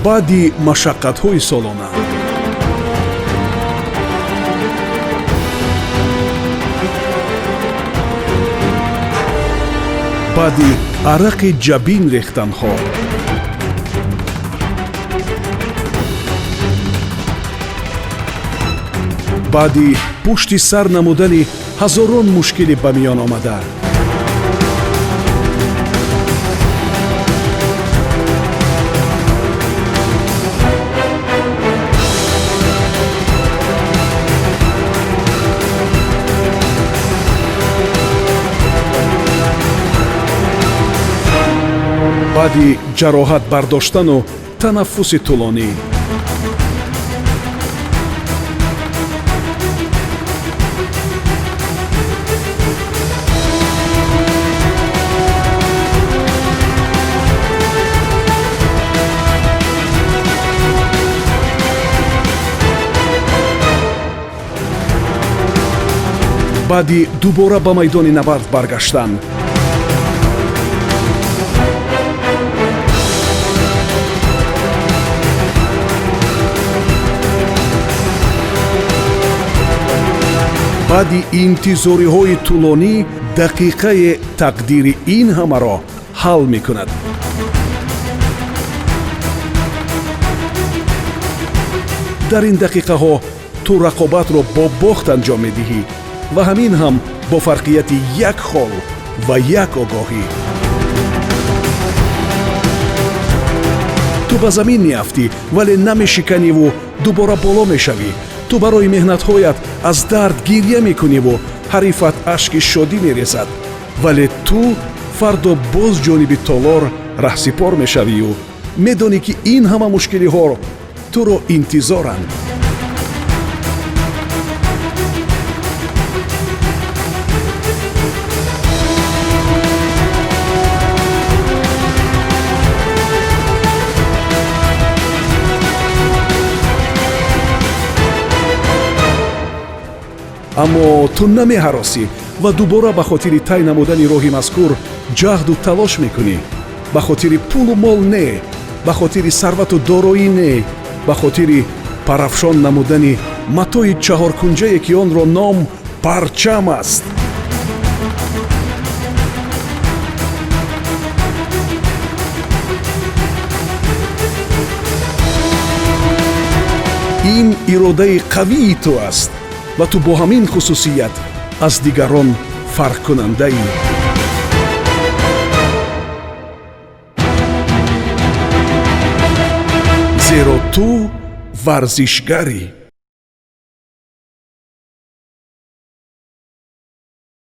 баъди машаққатҳои солона. баъди арақи ҷабин рехтанҳо. баъди пушти сар намудани ҳазорон мушкили ба миён омада. баъди ҷароҳат бардоштану танаффуси тӯлонӣ. баъди дубора ба майдони набард баргаштан. баъди интизориҳои тӯлонӣ дақиқае тақдири ин ҳамаро ҳал мекунад. дар ин дақиқаҳо ту рақобатро бо бохт анҷом медиҳӣ ва ҳамин ҳам бо фарқияти як хол ва як огоҳӣ. ту ба замин меафтӣ, вале намешиканиву дубора боло мешавӣ. ту барои меҳнатҳоят аз дард гирья мекуниву ҳарифат ашки шодӣ мерезад, вале ту фардо боз ҷониби толор раҳсипор мешавию медонӣ ки ин ҳама мушкилиҳо туро интизоранд. аммо ту намеҳаросӣ ва дубора ба хотири тай намудани роҳи мазкур ҷаҳду талош мекунӣ. ба хотири пулу мол не, ба хотири сарвату дороӣ не, ба хотири парафшон намудани матои чаҳоркунҷае ки онро ном парчам аст. ин иродаи қавии ту аст ва ту бо ҳамин хусусият аз дигарон фарқкунандаӣ. зеро ту варзишгарӣ.